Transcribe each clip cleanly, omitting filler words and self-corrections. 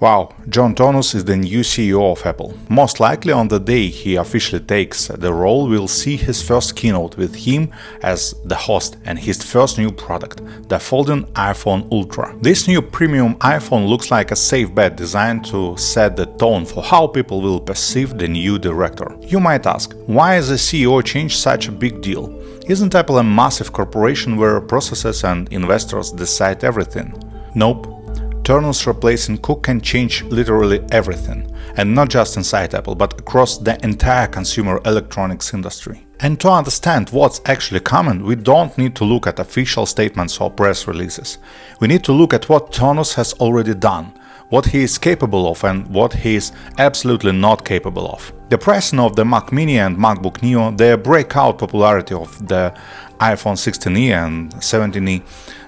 Wow, John Ternus is the new CEO of Apple. Most likely on the day he officially takes the role, we'll see his first keynote with him as the host and his first new product, the folding iPhone Ultra. This new premium iPhone looks like a safe bet designed to set the tone for how people will perceive the new director. You might ask, why is the CEO change such a big deal? Isn't Apple a massive corporation where processes and investors decide everything? Nope. Ternus replacing Cook can change literally everything, and not just inside Apple, but across the entire consumer electronics industry. And to understand what's actually coming, we don't need to look at official statements or press releases. We need to look at what Ternus has already done, what he is capable of and what he is absolutely not capable of. The pricing of the Mac Mini and MacBook Neo, the breakout popularity of the iPhone 16e and 17e,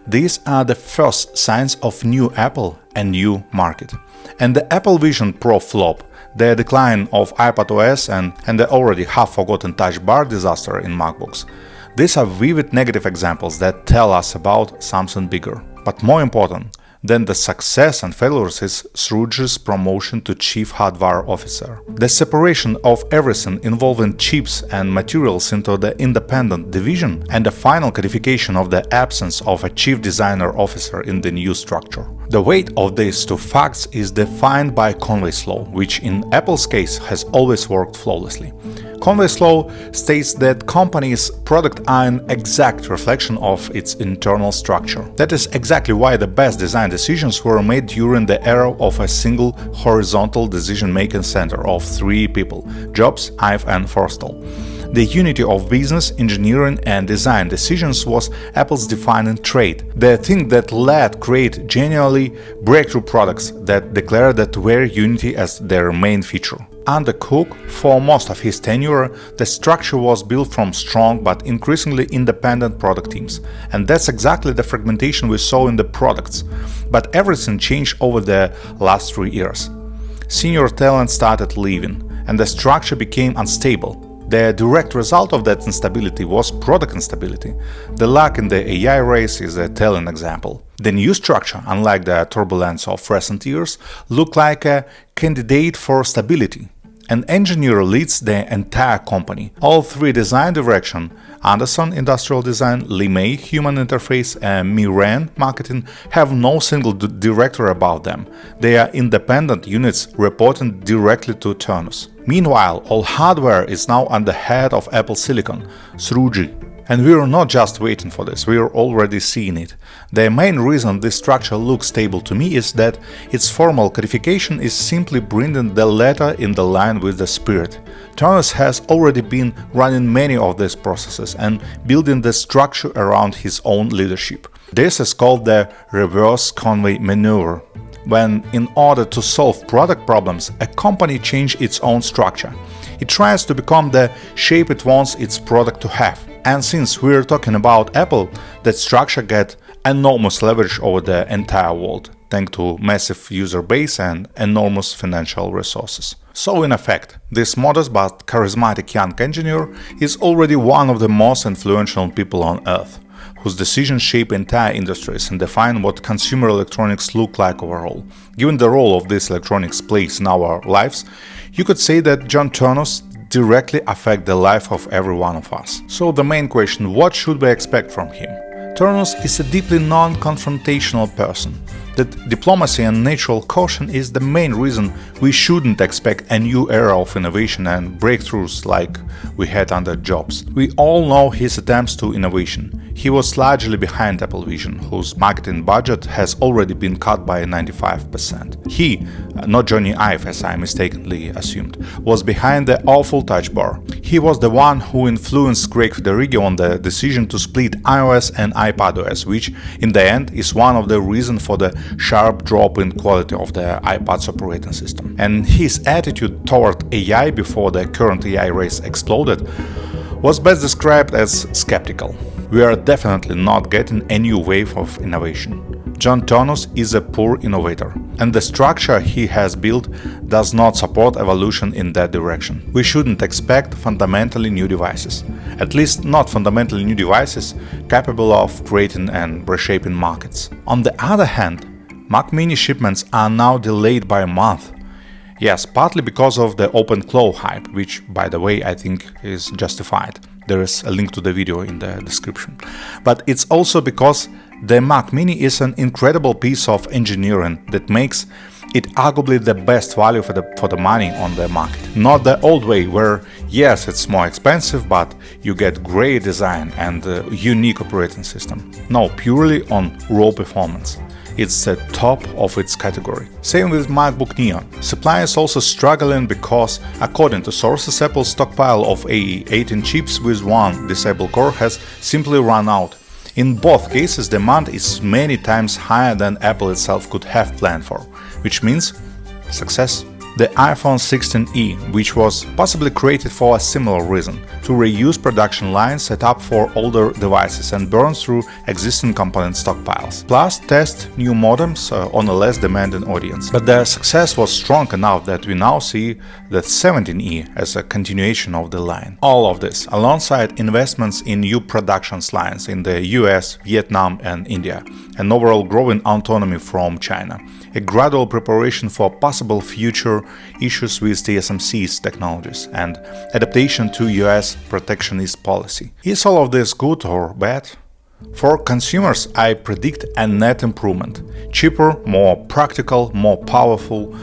these are the first signs of new Apple and new market. And the Apple Vision Pro flop, the decline of iPadOS and the already half-forgotten Touch Bar disaster in MacBooks. These are vivid negative examples that tell us about something bigger. But more important than the success and failures is Srouji's promotion to Chief Hardware Officer. The separation of everything involving chips and materials into the independent division and the final codification of the absence of a Chief Designer Officer in the new structure. The weight of these two facts is defined by Conway's law, which in Apple's case has always worked flawlessly. Conway's law states that companies' products are an exact reflection of its internal structure. That is exactly why the best design decisions were made during the era of a single horizontal decision-making center of three people: Jobs, Ive, and Forstall. The unity of business, engineering, and design decisions was Apple's defining trait, the thing that led create genuinely breakthrough products that declare that were unity as their main feature. Under Cook, for most of his tenure, the structure was built from strong but increasingly independent product teams, and that's exactly the fragmentation we saw in the products. But everything changed over the last 3 years. Senior talent started leaving, and the structure became unstable. The direct result of that instability was product instability. The luck in the AI race is a telling example. The new structure, unlike the turbulence of recent years, looked like a candidate for stability. An engineer leads the entire company. All three design direction, Anderson Industrial Design, Lee May Human Interface, and Mi Ran Marketing, have no single director above them. They are independent units reporting directly to Ternus. Meanwhile, all hardware is now under head of Apple Silicon, Srouji. And we are not just waiting for this, we are already seeing it. The main reason this structure looks stable to me is that its formal codification is simply bringing the letter in the line with the spirit. Ternus has already been running many of these processes and building the structure around his own leadership. This is called the reverse Conway maneuver, when in order to solve product problems, a company changes its own structure. It tries to become the shape it wants its product to have. And since we're talking about Apple, that structure gets enormous leverage over the entire world, thanks to massive user base and enormous financial resources. So in effect, this modest but charismatic young engineer is already one of the most influential people on Earth, whose decisions shape entire industries and define what consumer electronics look like overall. Given the role of this electronics plays in our lives, you could say that John Ternus directly affect the life of every one of us. So the main question, what should we expect from him? Ternus is a deeply non-confrontational person. That diplomacy and natural caution is the main reason we shouldn't expect a new era of innovation and breakthroughs like we had under Jobs. We all know his attempts to innovation. He was largely behind Apple Vision, whose marketing budget has already been cut by 95%. He, not Jony Ive as I mistakenly assumed, was behind the awful Touch Bar. He was the one who influenced Craig Federighi on the decision to split iOS and iPadOS, which in the end is one of the reasons for the sharp drop in quality of the iPad's operating system. And his attitude toward AI before the current AI race exploded was best described as skeptical. We are definitely not getting a new wave of innovation. John Ternus is a poor innovator, and the structure he has built does not support evolution in that direction. We shouldn't expect fundamentally new devices, at least not fundamentally new devices capable of creating and reshaping markets. On the other hand, Mac Mini shipments are now delayed by a month. Yes, partly because of the open claw hype, which, by the way, I think is justified. There is a link to the video in the description. But it's also because the Mac Mini is an incredible piece of engineering that makes it arguably the best value for the money on the market. Not the old way where, yes, it's more expensive, but you get great design and a unique operating system. No, purely on raw performance. It's the top of its category. Same with MacBook Neo. Supply is also struggling because, according to sources, Apple's stockpile of A18 chips with one disabled core has simply run out. In both cases, demand is many times higher than Apple itself could have planned for, which means success. The iPhone 16e, which was possibly created for a similar reason, to reuse production lines set up for older devices and burn through existing component stockpiles, plus test new modems on a less demanding audience. But the success was strong enough that we now see the 17e as a continuation of the line. All of this, alongside investments in new production lines in the US, Vietnam and India, and overall growing autonomy from China, a gradual preparation for possible future issues with TSMC's technologies, and adaptation to US protectionist policy. Is all of this good or bad? For consumers, I predict a net improvement. Cheaper, more practical, more powerful.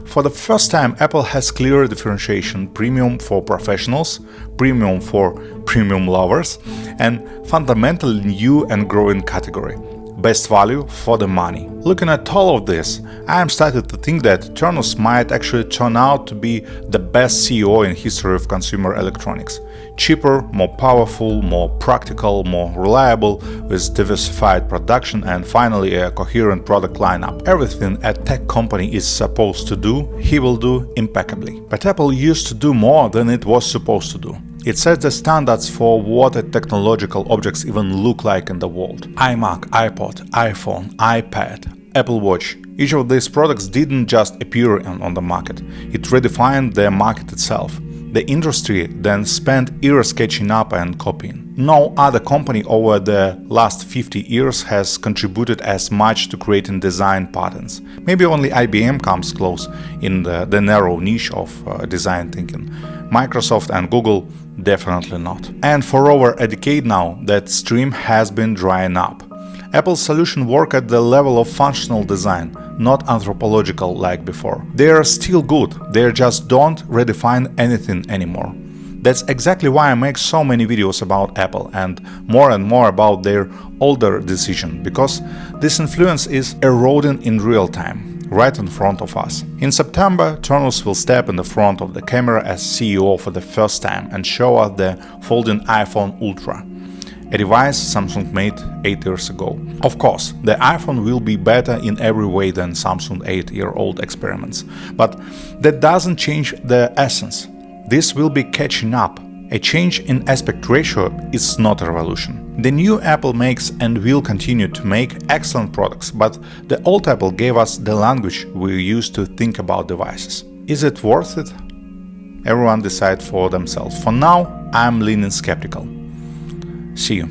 For the first time, Apple has clear differentiation: premium for professionals, premium for premium lovers, and fundamentally new and growing category. Best value for the money. Looking at all of this, I am starting to think that Ternus might actually turn out to be the best CEO in history of consumer electronics. Cheaper, more powerful, more practical, more reliable, with diversified production and finally a coherent product lineup. Everything a tech company is supposed to do, he will do impeccably. But Apple used to do more than it was supposed to do. It sets the standards for what technological objects even look like in the world. iMac, iPod, iPhone, iPad, Apple Watch. Each of these products didn't just appear on the market, it redefined the market itself. The industry then spent years catching up and copying. No other company over the last 50 years has contributed as much to creating design patterns. Maybe only IBM comes close in the narrow niche of design thinking. Microsoft and Google definitely not. And for over a decade now, that stream has been drying up. Apple's solutions work at the level of functional design, not anthropological like before. They are still good, they just don't redefine anything anymore. That's exactly why I make so many videos about Apple and more about their older decision, because this influence is eroding in real time, right in front of us. In September, Ternus will step in the front of the camera as CEO for the first time and show us the folding iPhone Ultra, a device Samsung made 8 years ago. Of course, the iPhone will be better in every way than Samsung 8-year-old experiments, but that doesn't change the essence. This will be catching up. A change in aspect ratio is not a revolution. The new Apple makes and will continue to make excellent products, but the old Apple gave us the language we use to think about devices. Is it worth it? Everyone decide for themselves. For now, I'm leaning skeptical. See you.